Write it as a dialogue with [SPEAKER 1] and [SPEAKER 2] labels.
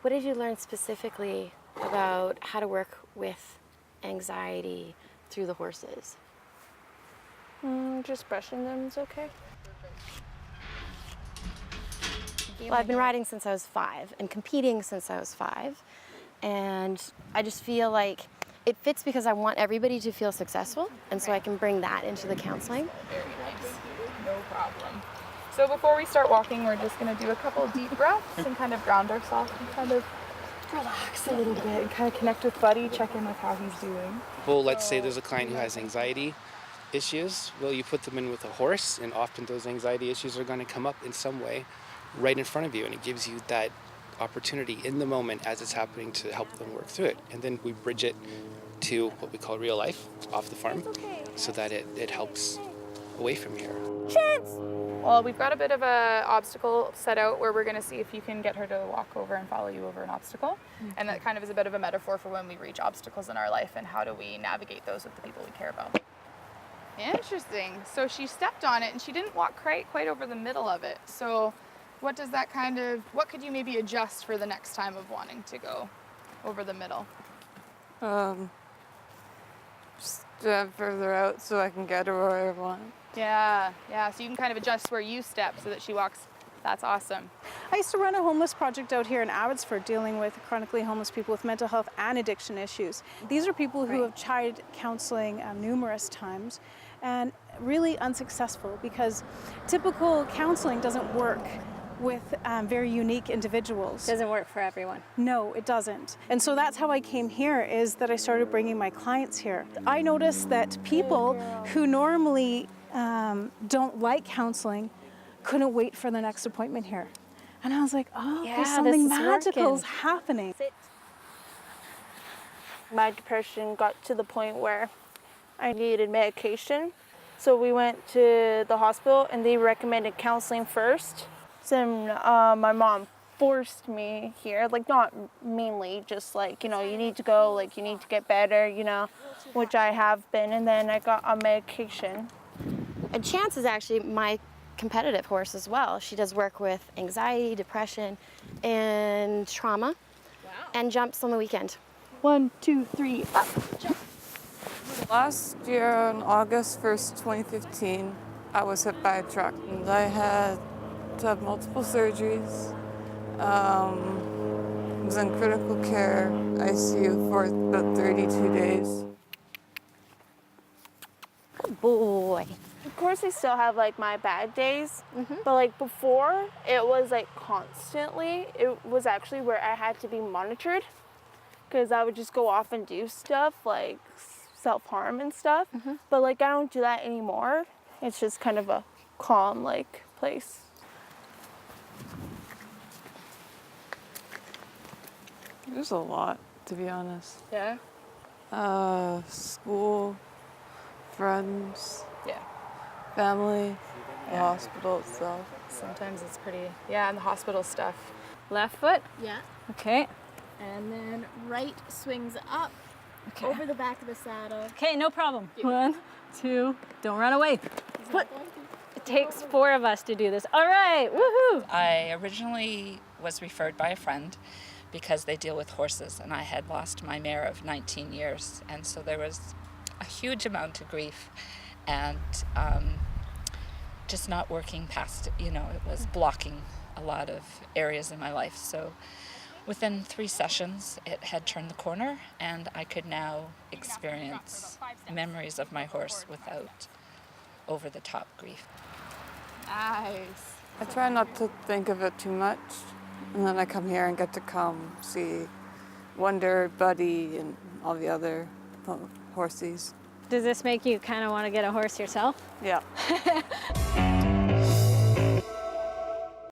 [SPEAKER 1] What did you learn specifically about how to work with anxiety through the horses?
[SPEAKER 2] Just brushing them is okay.
[SPEAKER 1] Well, I've been riding since I was 5 and competing since I was 5. And I just feel like it fits because I want everybody to feel successful. And so I can bring that into the counseling.
[SPEAKER 2] Very nice. No problem. So before we start walking, we're just going to do a couple of deep breaths and kind of ground ourselves and kind of relax a little bit and kind of connect with Buddy, check in with how he's doing.
[SPEAKER 3] Well, let's say there's a client who has anxiety issues. Well, you put them in with a horse, and often those anxiety issues are going to come up in some way right in front of you, and it gives you that opportunity in the moment as it's happening to help them work through it. And then we bridge it to what we call real life off the farm so that it helps away from here.
[SPEAKER 2] Chance! Well, we've got a bit of a obstacle set out where we're going to see if you can get her to walk over and follow you over an obstacle. And that kind of is a bit of a metaphor for when we reach obstacles in our life and how do we navigate those with the people we care about. Interesting. So she stepped on it and she didn't walk quite over the middle of it. So what does that what could you maybe adjust for the next time of wanting to go over the middle?
[SPEAKER 4] Step further out so I can get her where I want.
[SPEAKER 2] Yeah. So you can kind of adjust where you step so that she walks. That's awesome.
[SPEAKER 5] I used to run a homeless project out here in Abbotsford dealing with chronically homeless people with mental health and addiction issues. These are people who have tried counseling numerous times and really unsuccessful because typical counseling doesn't work with very unique individuals.
[SPEAKER 6] Doesn't work for everyone.
[SPEAKER 5] No, it doesn't. And so that's how I came here, is that I started bringing my clients here. I noticed that people who normally don't like counseling couldn't wait for the next appointment here. And I was like, oh, there's something magical's happening.
[SPEAKER 7] My depression got to the point where I needed medication. So we went to the hospital and they recommended counseling first. So my mom forced me here, like not mainly, just like, you need to go, like you need to get better, which I have been. And then I got on medication.
[SPEAKER 1] And Chance is actually my competitive horse as well. She does work with anxiety, depression, and trauma, and jumps on the weekend.
[SPEAKER 7] 1, 2, 3, up, jump.
[SPEAKER 4] Last year on August 1st, 2015, I was hit by a truck and I had to have multiple surgeries. Was in critical care, ICU for about 32 days.
[SPEAKER 1] Good boy.
[SPEAKER 7] Of course, I still have like my bad days, but like before, it was like constantly. It was actually where I had to be monitored because I would just go off and do stuff like self-harm and stuff. But like I don't do that anymore. It's just kind of a calm like place.
[SPEAKER 4] There's a lot, to be honest.
[SPEAKER 2] Yeah?
[SPEAKER 4] School, friends, family, the hospital itself.
[SPEAKER 2] Sometimes it's pretty, and the hospital stuff.
[SPEAKER 6] Left foot.
[SPEAKER 8] Yeah.
[SPEAKER 6] Okay.
[SPEAKER 8] And then right swings up over the back of the saddle.
[SPEAKER 6] Okay, no problem. 1, 2, don't run away. It takes 4 of us to do this. All right, woohoo!
[SPEAKER 9] I originally was referred by a friend because they deal with horses, and I had lost my mare of 19 years, and so there was a huge amount of grief and just not working past it. It was blocking a lot of areas in my life. So within 3 sessions, it had turned the corner, and I could now experience memories of my horse without over-the-top grief.
[SPEAKER 2] Nice.
[SPEAKER 4] I try not to think of it too much, and then I come here and get to come see Wonder, Buddy, and all the other horsies.
[SPEAKER 6] Does this make you kind of want to get a horse yourself?
[SPEAKER 4] Yeah.